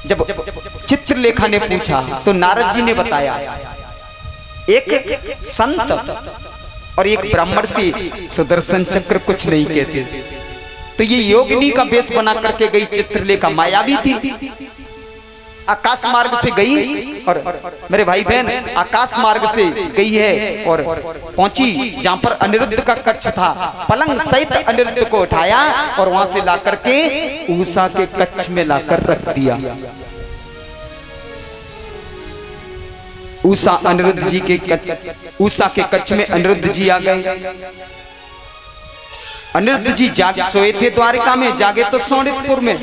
जब चित्रलेखा ने पूछा तो नारद जी ने बताया एक संत और एक ब्राह्मण से सुदर्शन चक्र कुछ नहीं कहते। तो ये योगिनी का वेश बना करके गई चित्रलेखा मायावी थी, आकाश मार्ग से गई। और मेरे भाई बहन आकाश मार्ग से गई है और पहुंची जहां पर अनिरुद्ध का कक्ष था। पलंग सहित अनिरुद्ध को उठाया और वहां से ला करके उषा के कक्ष में लाकर रख दिया। उषा अनिरुद्ध जी के उषा के कक्ष में अनिरुद्ध जी आ गए। अनिरुद्ध जी सोए थे द्वारिका में, जागे तो सोनितपुर में।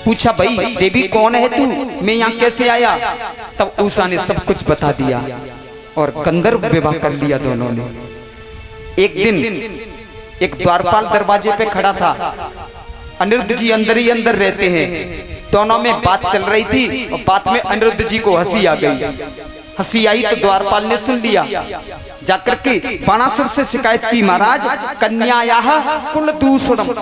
पूछा भाई देवी कौन है तू, मैं यहाँ कैसे आया? तब उषा ने सब कुछ बता दिया और गंधर्व विवाह कर लिया दोनों ने। एक दिन एक द्वारपाल दरवाजे पे खड़ा था, अनिरुद्ध जी अंदर ही अंदर रहते हैं। दोनों में बात चल रही थी और बात में अनिरुद्ध जी को हंसी आ गई। हंसी आई तो द्वारपाल ने सुन लिया, जाकर के बाणासुर से शिकायत की, महाराज कन्यायाः कुल दूषणम,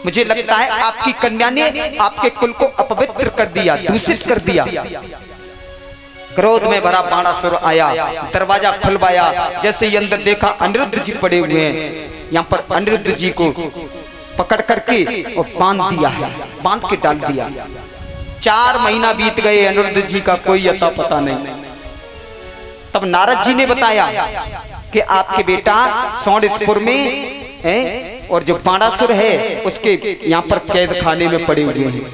मुझे लगता है आपकी कन्या ने आपके कुल को अपवित्र कर दिया, दूषित कर दिया। क्रोध में भरा बाणासुर आया, दरवाजा खुलवाया। जैसे ही अंदर देखा अनिरुद्ध जी पड़े हुए हैं, यहाँ पर अनिरुद्ध जी को पकड़ करके और बांध दिया है, बांध के डाल दिया। 4 महीना बीत गए, अनिरुद्ध जी का कोई अता पता नहीं। तब नारद जी ने बताया कि आपके बेटा सोनितपुर में है और जो बाणासुर है उसके यहाँ पर कैद खाने में पड़े हुए हैं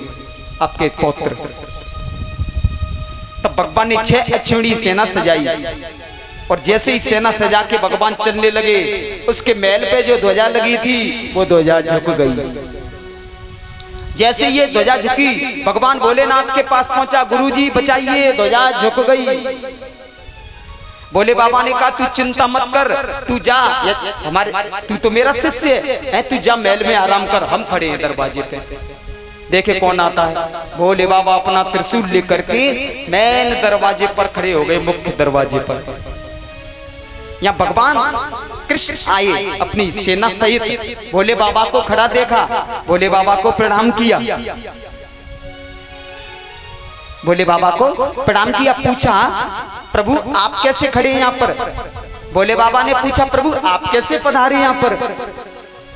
आपके पौत्र। तब भगवान ने 6 अक्षौणी सेना सजाई और जैसे ही सेना सजा के भगवान चलने लगे, उसके महल पे जो ध्वजा लगी थी वो ध्वजा झुक गई। जैसे ये ध्वजा झुकी, भगवान भोलेनाथ के पास पहुंचा, गुरुजी बचाइए, ध्वजा झुक गई। भोले बाबा ने कहा तू चिंता मत कर, तू जा, तू तो मेरा शिष्य है, तू जा महल में आराम कर, हम खड़े हैं दरवाजे पे। देखे कौन आता है। भोले बाबा अपना त्रिशूल लेकर के मैन दरवाजे पर खड़े हो गए, मुख्य दरवाजे पर। यहाँ भगवान कृष्ण आए अपनी सेना सहित, भोले बाबा को खड़ा देखा, भोले बाबा को प्रणाम किया। भोले बाबा को प्रणाम किया, पूछा प्रभु आप कैसे खड़े हैं यहाँ पर? भोले बाबा ने पूछा प्रभु आप कैसे पधारे यहाँ पर?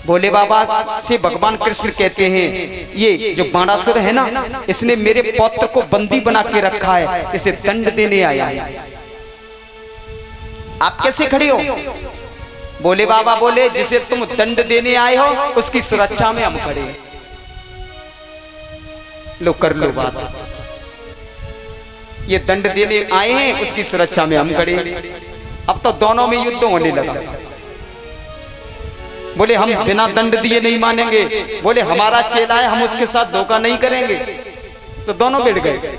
भोले बाबा से भगवान कृष्ण कहते हैं ये जो बाणासुर है ना, इसने मेरे पौत्र को बंदी बना के रखा है, इसे दंड देने आया है, आप कैसे खड़े हो? भोले बाबा बोले जिसे तुम दंड देने आए हो उसकी सुरक्षा में हम खड़े हैं। लो कर लो बात, ये दंड देने आए हैं, उसकी सुरक्षा में हम खड़े। अब तो दोनों में युद्ध होने लगा। बोले हम बिना दंड दिए नहीं मानेंगे, बोले हमारा चेला है, हम उसके साथ धोखा नहीं करेंगे। तो दोनों भिड़ गए।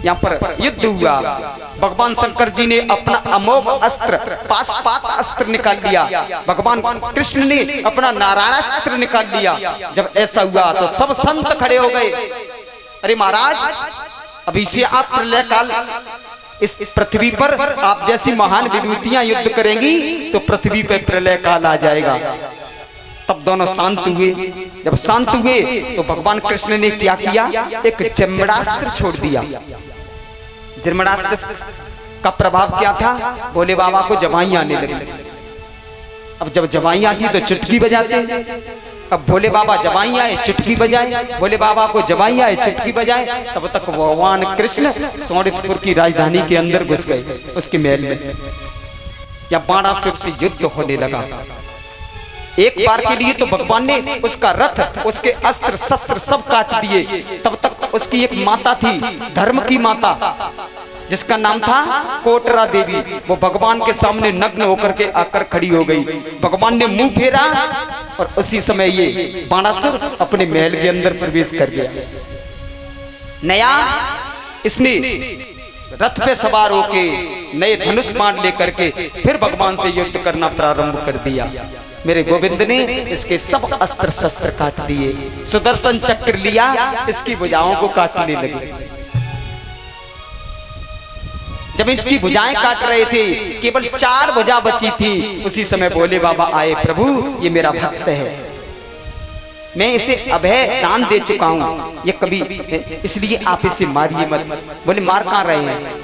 यहाँ पर युद्ध हुआ। भगवान शंकर जी ने अपना अमोघ अस्त्र पाशपात अस्त्र निकाल लिया, भगवान कृष्ण ने अपना नारायणास्त्र निकाल लिया। जब ऐसा हुआ तो सब संत खड़े हो गए, अरे महाराज अभी से आप प्रलय काल इस पृथ्वी पर आप जैसी महान विभूतियां युद्ध करेंगी तो पृथ्वी पर प्रलय काल आ जाएगा। तब दोनों शांत हुए। जब शांत हुए तो भगवान कृष्ण ने क्या किया, एक जमड़ास्त्र छोड़ दिया। जमड़ास्त्र का प्रभाव क्या था, भोले बाबा को जवाई आने लगी। अब जब जवाई आती तो चुटकी बजाते, अब भोले बाबा जवाई आए चुटकी बजाए, भोले बाबा को जवाई आए चुटकी बजाए। तब तक भगवान कृष्ण सोनितपुर की राजधानी के अंदर घुस गए, उसके महल में। या बाणासुर से युद्ध होने लगा। एक बार के लिए तो भगवान ने उसका रथ, उसके अस्त्र शस्त्र सब काट दिए। तब तक उसकी एक माता थी, धर्म की माता, जिसका नाम था कोटरा देवी। वो भगवान के सामने नग्न होकर के आकर खड़ी हो गई। भगवान ने मुंह फेरा और उसी समय ये बाणासुर अपने महल के अंदर प्रवेश कर गया। नया इसने रथ पे सवार होके नए धनुष बाण लेकर के फिर भगवान से युद्ध करना प्रारंभ कर दिया। मेरे गोविंद ने इसके सब अस्त्र शस्त्र काट दिए, सुदर्शन चक्र लिया, इसकी भुजाओं को काटने लगे। जब इसकी भुजाएं काट रहे थे, केवल 4 भुजा बची थी, उसी समय भोले बाबा आए, प्रभु ये मेरा भक्त है, मैं इसे अभय दान दे चुका हूँ, ये कभी, इसलिए आप इसे मारिए मत। बोले मार कहाँ रहे हैं,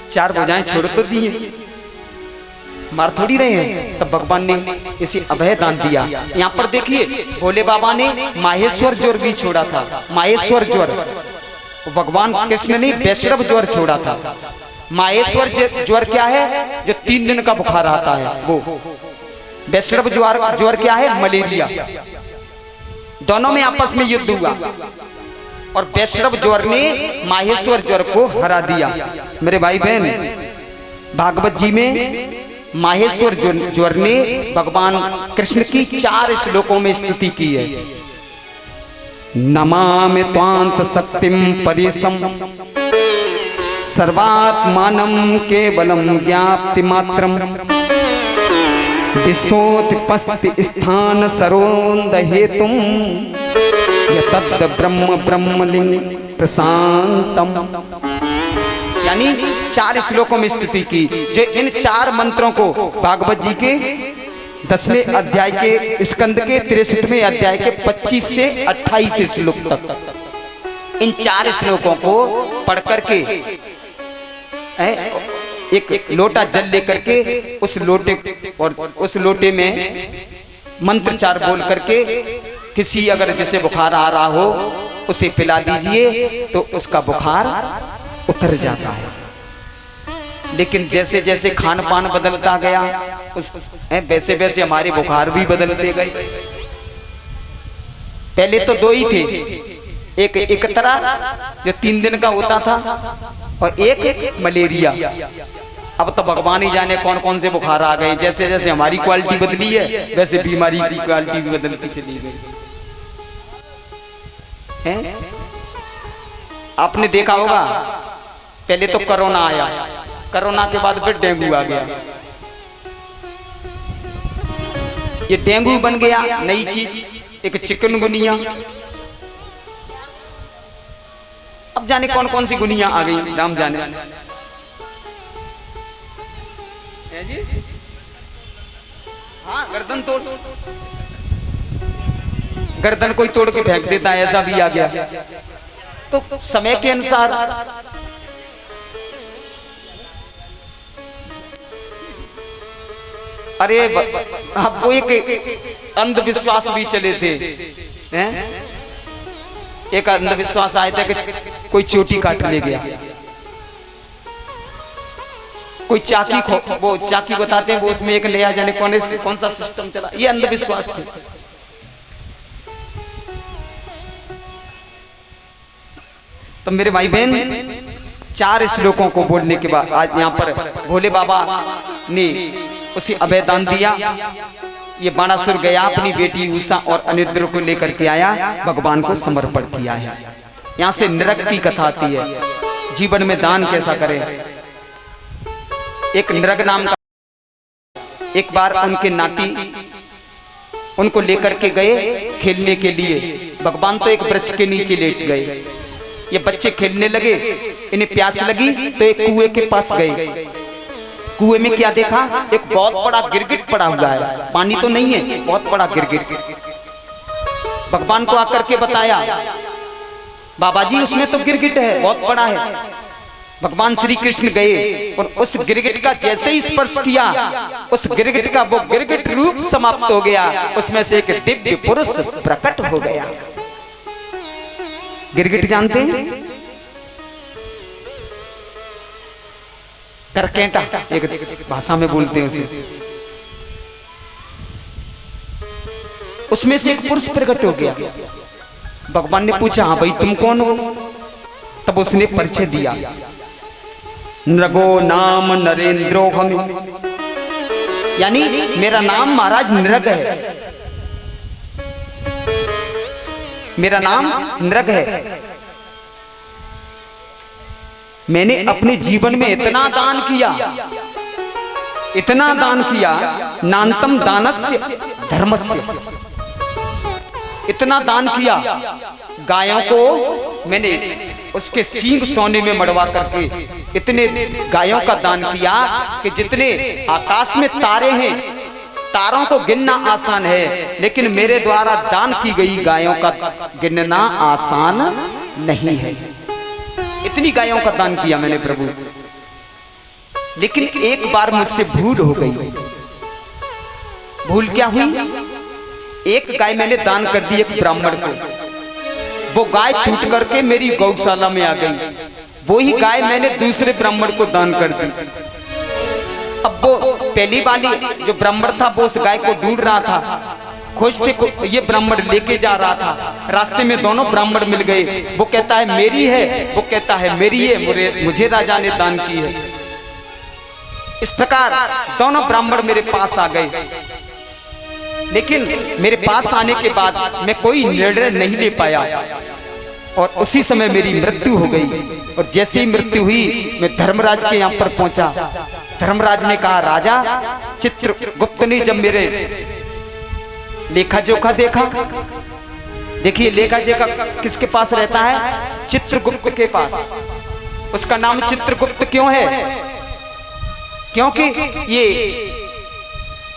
4 भुजाएं छोड़ तो दी हैं, मार थोड़ी रहे हैं। तब भगवान ने इसे अभय दान दिया। यहाँ पर देखिए भोले बाबा ने माहेश्वर ज्वर भी छोड़ा था। माहेश्वर ज्वर भगवान कृष्ण ने वैष्णव ज्वर छोड़ा था। माहेश्वर ज्वर क्या है, जो 3 दिन का बुखार आता है वो। वैष्णव ज्वर क्या है, मलेरिया। दोनों में आपस में युद्ध हुआ और वैष्णव ज्वर ने माहेश्वर ज्वर को हरा दिया। मेरे भाई बहन, भागवत जी में माहेश्वर ज्वर ने भगवान कृष्ण की 4 श्लोकों में स्तुति की है। नमामि त्वांत शक्तिम परेशम सर्वात्मानं केवलम ज्ञाप्ति मात्रम विशोत्पत्ति स्थान सरोन्द हेतुम यतद् ब्रह्म ब्रह्मलिंग प्रशांतम। यानी 4 श्लोकों में स्तुति की, जो इन 4 मंत्रों को भागवत जी के 10वें अध्याय के स्कंद के 63वें अध्याय के 25 से 28 श्लोक तक, इन 4 श्लोकों को पढ़ करके एक लोटा जल लेकर के उस लोटे में मंत्रचार बोल करके किसी अगर जैसे बुखार आ रहा हो उसे पिला दीजिए तो उसका बुखार उतर जाता है। लेकिन जैसे जैसे खान पान बदलता गया वैसे वैसे हमारे बुखार भी बदलते गए। पहले तो 2 ही थे, एक तरह जो 3 दिन का होता था और एक मलेरिया। अब तो भगवान ही जाने कौन कौन से बुखार आ गए। जैसे जैसे हमारी क्वालिटी बदली है वैसे बीमारी की क्वालिटी भी बदलती चली गई है। आपने देखा होगा पहले तो कोरोना आया, कोरोना के बाद फिर डेंगू आ गया। ये डेंगू बन गया नई चीज, एक चिकनगुनिया। अब जाने कौन कौन सी गुनिया आ गई, राम जाने। जी हाँ, गर्दन तोड़, गर्दन कोई तोड़ के फेंक देता है, ऐसा भी आ गया। तो समय के अनुसार अरे अब वो एक अंधविश्वास भी चले थे हैं? एक अंधविश्वास आया था कि कोई चोटी काट ले गया, कोई चाकी वो चाकी बताते हैं वो उसमें एक नया जाने कौन सा सिस्टम चला। ये अंधविश्वास थे। तो मेरे भाई बहन, 4 श्लोकों को बोलने के बाद आज यहाँ पर भोले बाबा ने उसे अभय दान दिया। ये बाणासुर गया, अपनी बेटी उषा और अनिरुद्ध को लेकर के आया, भगवान को समर्पण किया है। यहाँ से नरक की कथा आती है, जीवन में दान कैसा करें। एक नरक नाम का, एक बार उनके नाती उनको लेकर के गए खेलने के लिए। भगवान तो एक वृक्ष के नीचे लेट गए, ये बच्चे खेलने लगे। इन्हें प्यास लगी तो एक कुएं के पास गए। कुएं में क्या देखा, एक बहुत बड़ा गिरगिट पड़ा हुआ है, पानी तो नहीं है, बहुत बड़ा गिरगिट। भगवान को आकर के बताया, बाबा जी उसमें तो गिरगिट है, बहुत बड़ा है। भगवान श्री कृष्ण गए और उस गिरगिट का जैसे ही स्पर्श किया, उस गिरगिट का वो गिरगिट रूप समाप्त हो गया, उसमें से एक दिव्य पुरुष प्रकट हो गया। गिरगिट जानते हैं, करकेंटा एक भाषा में बोलते हैं उसे। उसमें से एक पुरुष प्रकट हो गया। भगवान ने पूछा, हाँ भाई तुम कौन हो? तब उसने परिचय दिया, नृगो नाम नरेंद्रो हम, यानी मेरा नाम महाराज नृग है, मेरा नाम नृग है। मैंने अपने जीवन में इतना दान किया, इतना दान किया, नान्तम दानस्य धर्मस्य, इतना दान किया। गायों को मैंने उसके सींग सोने में मड़वा करके इतने गायों का दान किया कि जितने आकाश में तारे हैं तारों को गिनना आसान है, लेकिन मेरे द्वारा दान की गई गायों का गिनना आसान नहीं है। इतनी गायों का दान किया मैंने प्रभु, लेकिन एक बार मुझसे भूल हो गई। भूल क्या हुई? एक गाय मैंने दान कर दी एक ब्राह्मण को, वो गाय छूट करके मेरी गौशाला में आ गई। वो ही गाय मैंने दूसरे ब्राह्मण को दान कर दी। अब वो पहली वाली जो ब्राह्मण था वो उस गाय को ढूंढ रहा था, खोजते को ये ब्राह्मण लेके जा रहा था। रास्ते में दोनों ब्राह्मण मिल गए। वो कहता है मेरी है, वो कहता है मेरी है, मुझे राजा ने दान की है। इस प्रकार दोनों ब्राह्मण मेरे पास आ गए, लेकिन मेरे पास आने के बाद मैं कोई निर्णय नहीं ले पाया और उसी समय मेरी मृत्यु हो गई। और जैसे ही मृत्यु हुई मैं धर्मराज के यहाँ पर पहुंचा। धर्मराज ने कहा, राजा चित्रगुप्त ने जब मेरे लेखा जोखा देखा, देखिए लेखा जोखा किसके पास रहता है? चित्रगुप्त के पास। उसका नाम चित्रगुप्त क्यों है? क्योंकि ये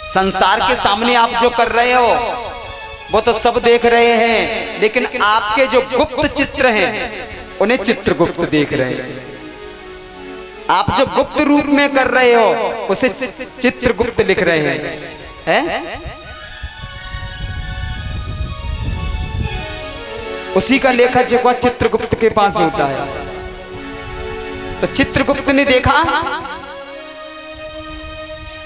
संसार के सामने आप जो कर रहे हो वो तो सब देख रहे हैं, लेकिन आपके जो गुप्त चित्र हैं उन्हें चित्रगुप्त देख रहे हैं। आप जो गुप्त रूप में कर रहे हो उसे चित्रगुप्त लिख रहे हैं, उसी का लेखा जोखा चित्रगुप्त के पास होता है। तो चित्रगुप्त ने देखा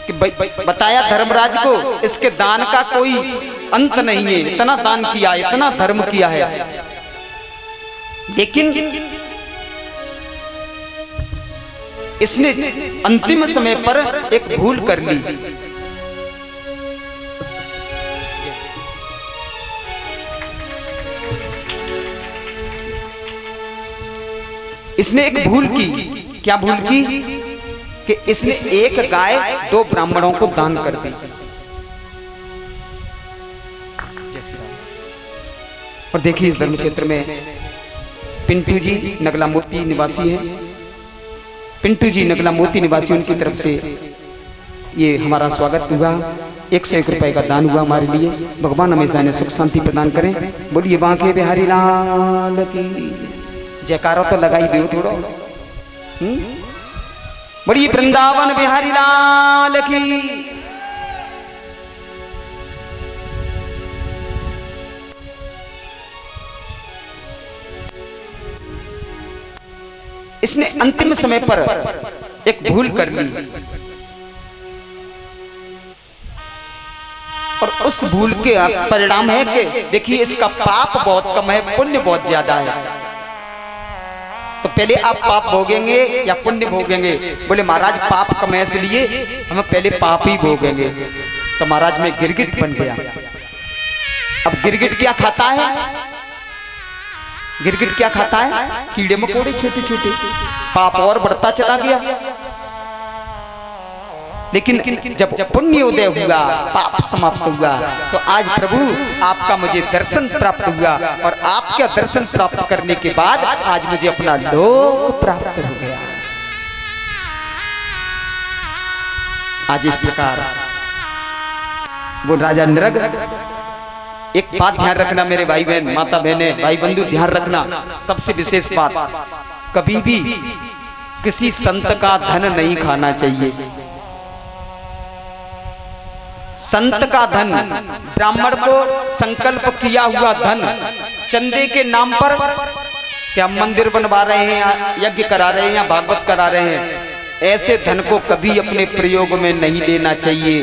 कि बताया धर्मराज को इसके दान का कोई अंत नहीं है, इतना दान किया, इतना धर्म किया है, लेकिन इसने अंतिम समय पर एक भूल कर ली। इसने एक भूल की। क्या भूल की? कि इसने एक गाय दो ब्राह्मणों को दान कर दी। और देखिए इस धर्म क्षेत्र में पिंटू जी नगला मोती निवासी हैं। पिंटू जी नगला मोती निवासी, उनकी तरफ से ये हमारा स्वागत हुआ। 101 रुपए का दान हुआ हमारे लिए। भगवान हमेशा ने सुख शांति प्रदान करें। बोलिए बांके बिहारी लाल की जयकारा तो लगाई दो थोड़ा। बोलिए वृंदावन बिहारी लाल की। इसने अंतिम समय पर एक भूल कर ली और उस भूल के परिणाम है कि देखिए इसका पाप बहुत कम है, पुण्य बहुत ज्यादा है। तो पहले आप पाप भोगेंगे या पुण्य भोगेंगे? बोले महाराज पाप कम है इसलिए हम पहले पाप ही भोगेंगे। तो महाराज में गिरगिट बन गया। अब गिरगिट क्या खाता है? गिरगिट क्या खाता है? कीड़े मकोड़े छोटे छोटे। पाप और बढ़ता चला गया। लेकिन जब पुण्य उदय हुआ, पाप समाप्त हुआ, तो आज प्रभु आपका मुझे दर्शन प्राप्त हुआ और आपका दर्शन प्राप्त करने के बाद आज मुझे अपना लोक प्राप्त हो गया। आज इस प्रकार वो राजा नृग, एक बात ध्यान रखना मेरे भाई बहन, माता बहने, भाई बंधु, ध्यान रखना सबसे विशेष बात, कभी भी किसी संत का धन नहीं खाना चाहिए। संत का धन, ब्राह्मण को संकल्प किया हुआ धन, चंदे के नाम पर क्या मंदिर बनवा रहे हैं, यज्ञ करा रहे हैं या भागवत करा रहे हैं, ऐसे धन को कभी अपने प्रयोग में नहीं लेना चाहिए।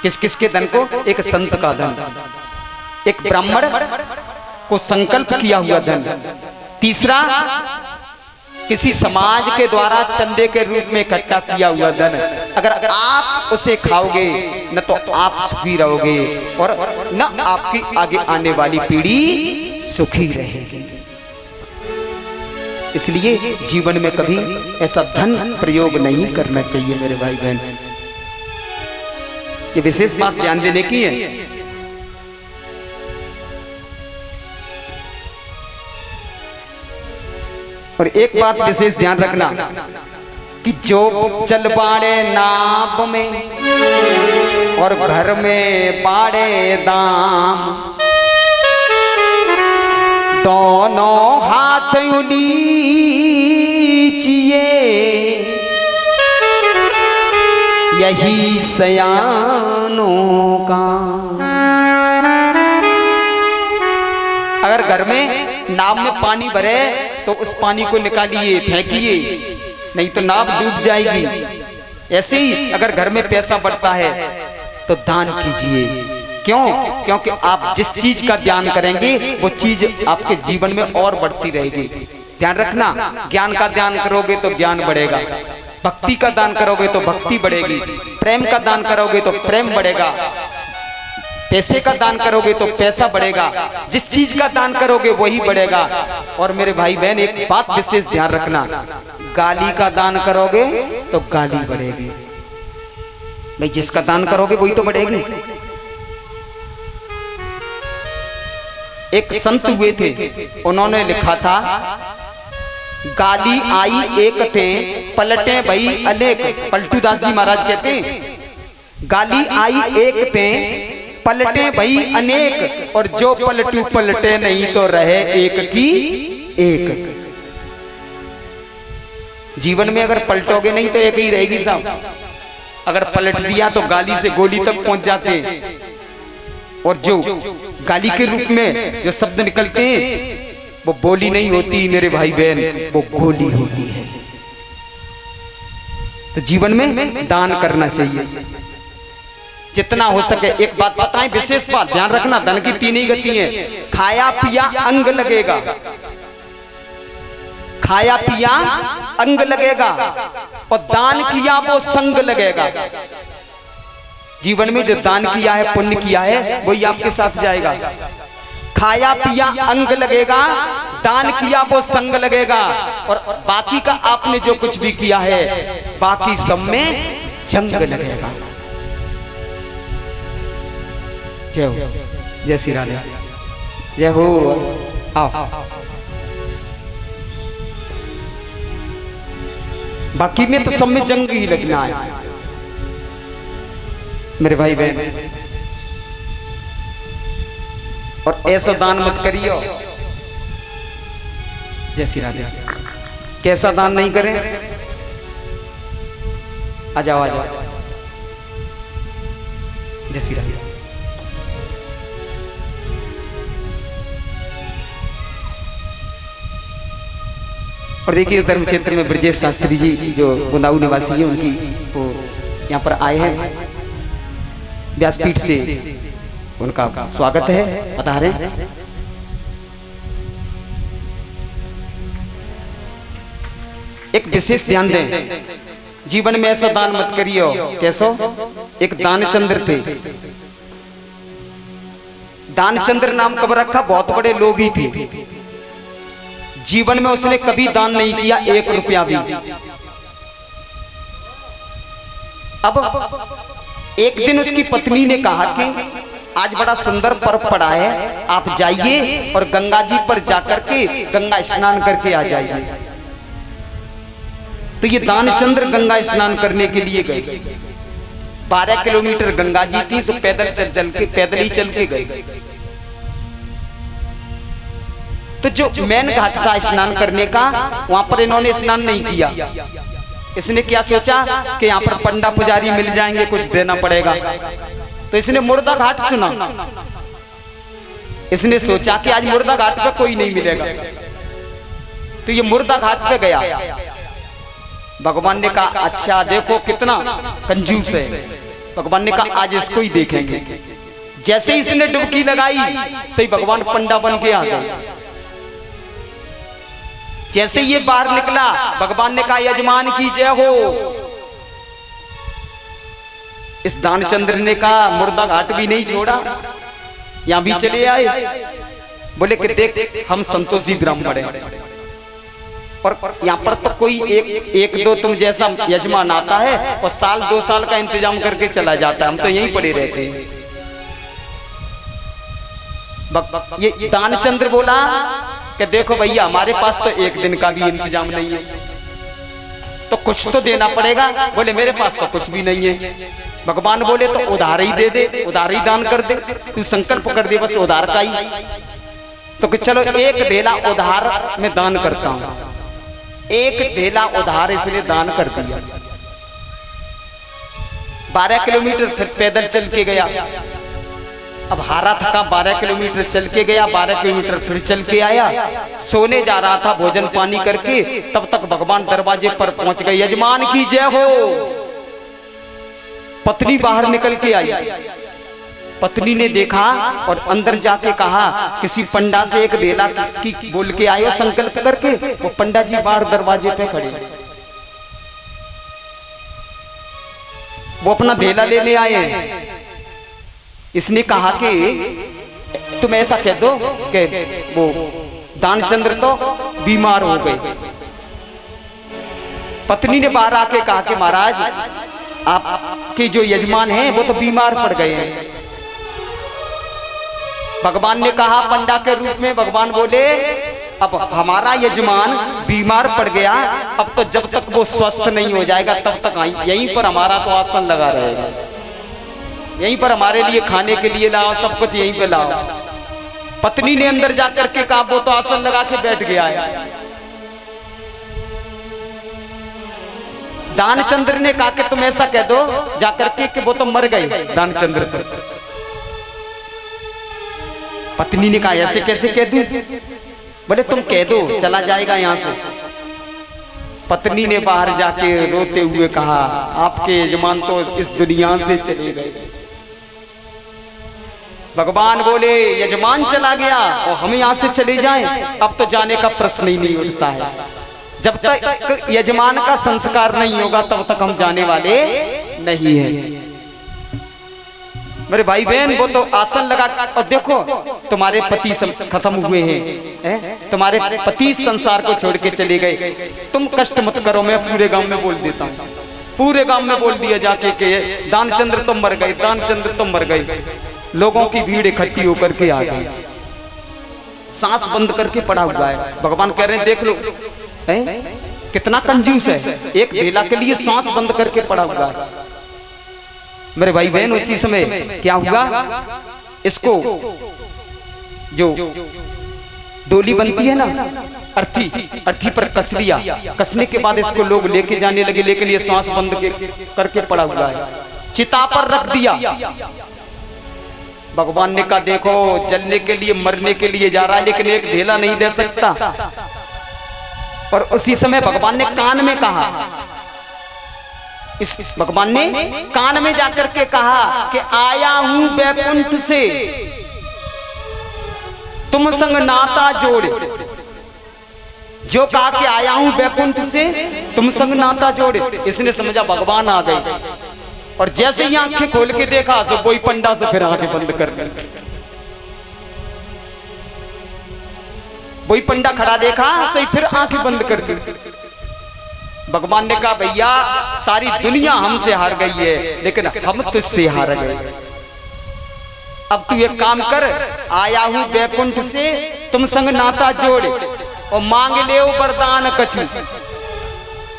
किस किस के धन को? एक संत का धन, एक ब्राह्मण को संकल्प किया हुआ धन, तीसरा किसी समाज के द्वारा चंदे के रूप में इकट्ठा किया हुआ धन। अगर आप उसे खाओगे न तो आप सुखी रहोगे और न आपकी आगे आने वाली पीढ़ी सुखी रहेगी। इसलिए जीवन में कभी ऐसा धन प्रयोग नहीं करना चाहिए मेरे भाई बहन। ये विशेष बात ध्यान देने की है। और एक बात विशेष ध्यान रखना कि जो चल पाड़े नाप में और घर में बाड़े दाम, दोनों हाथ नीचिए यही सयानों का। अगर घर में नाव में पानी भरे तो उस पानी को निकालिए, फेंकिए, नहीं तो नाव डूब जाएगी। ऐसे ही अगर घर में पैसा बढ़ता है तो दान कीजिए। क्यों? क्योंकि आप जिस चीज का ध्यान करेंगे वो चीज आपके जीवन में और बढ़ती रहेगी। ध्यान रखना, ज्ञान का ध्यान करोगे तो ज्ञान बढ़ेगा, भक्ति का दान करोगे तो भक्ति बढ़ेगी, प्रेम का दान करोगे तो प्रेम बढ़ेगा, पैसे का दान करोगे तो पैसा बढ़ेगा। जिस चीज का दान करोगे वही बढ़ेगा। और मेरे भाई बहन एक बात विशेष ध्यान रखना, गाली का दान करोगे तो गाली बढ़ेगी। भाई जिसका दान करोगे वही तो बढ़ेगी। एक संत हुए थे, उन्होंने लिखा था, गाली आई एक थे पलटे भई अनेक। पलटू दास जी महाराज कहते हैं, गाली आई एक थे पलटे भई अनेक, और जो पलटू पलटे नहीं तो रहे एक की एक। जीवन में अगर पलटोगे नहीं तो एक ही रहेगी साहब। अगर पलट दिया तो गाली से गोली तक पहुंच जाते हैं। और जो गाली के रूप में जो शब्द निकलते हैं वो बोली नहीं होती मेरे भाई बहन, वो गोली होती है। तो जीवन में दान करना चाहिए जितना हो सके। एक बात बताएं, विशेष बात ध्यान रखना, धन की तीन ही गति है, खाया पिया अंग लगेगा, खाया पिया अंग लगेगा, और दान किया वो संग लगेगा। जीवन में जो दान किया है, पुण्य किया है, वही आपके साथ जाएगा। खाया पिया अंग लगेगा, दान किया वो संग लगेगा, और बाकी का आपने जो कुछ भी किया है बाकी सब में जंग लगेगा। जय हो, जय श्री राधे, जय हो। आओ, बाकी में तो सब में जंग ही लगना है मेरे भाई बहन। और ऐसा दान मत करियो, जय श्री राधे। कैसा दान नहीं करें? आ जाओ, आ जाओ, जय श्री राधे। और देखिए इस धर्म क्षेत्र में ब्रजेश शास्त्री जी जो गुंदाऊ निवासी है, उनकी वो यहाँ पर आए हैं व्यासपीठ से, उनका स्वागत है, बता रहे हैं। एक विशेष ध्यान दें, जीवन में ऐसा दान मत करियो। कैसो? एक दानचंद्र थे, दानचंद्र नाम कब रखा? बहुत बड़े लोभी थे। जीवन में उसने कभी दान नहीं किया, 1 रुपया भी। अब एक दिन उसकी पत्नी ने कहा कि आज बड़ा सुंदर पर्व पड़ा है, आप जाइए और गंगा जी पर जाकर के गंगा स्नान करके आ जाइए। तो ये दानचंद्र गंगा स्नान करने के लिए गए। 12 किलोमीटर गंगा जी थी, सो पैदल ही चल के गए। तो जो मेन घाट था स्नान करने का, वहां पर इन्होंने स्नान नहीं किया। इसने क्या सोचा कि यहाँ पर पंडा पुजारी मिल जाएंगे, कुछ देना पड़ेगा, तो इसने मुर्दा घाट चुना। इसने सोचा कि आज मुर्दा घाट पे कोई नहीं मिलेगा, तो ये मुर्दा घाट पे गया। भगवान ने कहा अच्छा देखो कितना कंजूस है। भगवान ने कहा आज इसको ही देखेंगे। जैसे ही इसने डुबकी लगाई, सही भगवान पंडा बन के आ गए। जैसे ये बाहर निकला, भगवान ने कहा यजमान की जय हो। इस दानचंद्र ने कहा मुर्दा घाट भी नहीं छोड़ा, यहां भी चले आए। बोले कि देख हम संतोषी ब्राह्मण हैं, और यहाँ पर तो कोई एक दो तुम जैसा यजमान आता है और साल 2 साल का इंतजाम करके चला जाता है, हम तो यहीं पड़े रहते हैं। ये दानचंद्र बोला कि देखो भैया हमारे पास तो 1 दिन का भी इंतजाम नहीं है। तो कुछ तो देना पड़ेगा। बोले मेरे पास तो कुछ भी नहीं है। भगवान बोले तो उधार ही दे दे, उधार ही दान कर दे, तू संकल्प कर दे बस उधार का ही। तो कि चलो एक धेला उधार में दान करता हूं। एक धेला उधार इसने दान कर दिया। 12 किलोमीटर फिर पैदल चल के गया। अब हारा थका 12 किलोमीटर चल के गया, 12 किलोमीटर फिर चल के आया। सोने जा रहा था भोजन पानी करके, तब तक भगवान दरवाजे पर पहुंच गए। यजमान की जय हो। पत्नी बाहर निकल के आई। पत्नी ने देखा और अंदर जाके कहा किसी पंडा से एक धेला की बोल के आयो संकल्प करके। वो पंडा जी बाहर दरवाजे पे खड़े, वो अपना धेला लेने आए हैं। इसने कहा कि तुम ऐसा कह दो कि वो दानचंद्र तो बीमार हो गए। पत्नी ने बाहर आके कहा कि महाराज आपके जो यजमान हैं वो तो बीमार पड़ गए हैं। भगवान ने कहा पंडा के रूप में, भगवान बोले अब हमारा यजमान बीमार पड़ गया, अब तो जब तक वो स्वस्थ नहीं हो जाएगा तब तक यहीं पर हमारा तो आसन लगा रहेगा, यहीं पर हमारे लिए खाने के लिए लाओ, सब कुछ यहीं पे लाओ। पत्नी ने अंदर जाकर के कहा, वो तो आसन लगा के बैठ गया है। दानचंद्र ने कहा कि तुम ऐसा कह दो जाकर के कि वो तो मर गए दानचंद्र पर। पत्नी ने कहा ऐसे कैसे कह दूं? बोले तुम कह दो चला जाएगा यहां से। पत्नी ने बाहर जाके रोते हुए कहा आपके यजमान तो इस दुनिया से चले गए। भगवान बोले यजमान चला गया और हम यहां से चले जाएं, अब तो जाने का प्रश्न ही नहीं उठता है। जब तक यजमान का संस्कार नहीं होगा तब तक हम जाने वाले नहीं हैं। मेरे भाई बहन वो तो आसन लगा और देखो तुम्हारे पति खत्म हुए हैं, तुम्हारे पति संसार को छोड़ के चले गए, तुम कष्ट मत करो, मैं पूरे गांव में बोल देता हूँ। पूरे गांव में बोल दिया जाके कि दानचंद्र तुम मर गए, दानचंद्र तुम मर गए। लोगों की भीड़ इकट्ठी होकर के आ गई। सांस बंद करके पड़ा हुआ है। भगवान कह रहे हैं देख लो कितना कंजूस है, एक धेला के लिए सांस बंद करके पड़ा हुआ है। मेरे भाई बहन उसी समय क्या हुआ, इसको जो डोली बनती है ना अर्थी पर कस लिया। कसने के बाद इसको लोग लेके जाने लगे, लेकिन ये सांस बंद करके पड़ा हुआ है। चिता पर रख दिया। भगवान ने कहा देखो जलने के लिए मरने के लिए जा रहा है, लेकिन एक धेला नहीं दे सकता। और उसी समय भगवान ने कान में कहा, भगवान ने कान में जाकर के कहा कि आया हूं बैकुंठ से, तुम संग नाता जोड़े। जो कहा कि आया हूं बैकुंठ से तुम संग नाता जोड़े, इसने समझा भगवान आ गए। और जैसे ही आंखें खोल के देखा सो वही पंडा से फिर आंखें बंद कर दी। वही पंडा खड़ा देखा सही फिर आंखें बंद कर दी। भगवान ने कहा भैया सारी दुनिया हमसे हार गई है, लेकिन हम तुझसे हार गए। अब तू एक काम कर, आया हूं बैकुंठ से तुम संग नाता जोड़े और मांग ले वरदान कछु।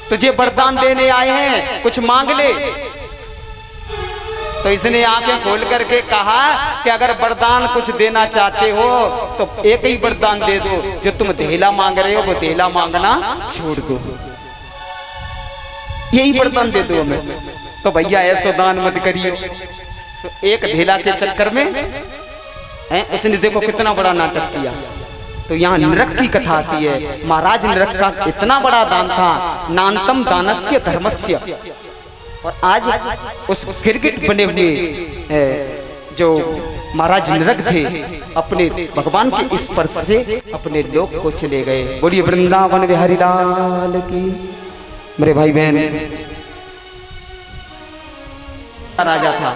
तुझे वरदान देने आए हैं, कुछ मांग ले। तो इसने आंखें खोल करके कहा कि अगर वरदान कुछ देना चाहते हो तो एक ही वरदान दे दो, जो तुम धेला मांग रहे हो वो धेला मांगना छोड़ दो, यही वरदान दे दो हमें। तो भैया ऐसा दान मत करिए। तो एक धेला के चक्कर में उसने देखो कितना बड़ा नाटक किया। तो यहाँ नरक की कथा आती है। महाराज नरक का इतना बड़ा दान था, नान्तम दानस्य धर्मस्य। और आज उस गिरगिट बने हुए जो महाराज नरक थे, अपने भगवान के स्पर्श से अपने लोक को चले गए। बोलिए वृंदावन बिहारी लाल की। मेरे भाई बहन राजा था,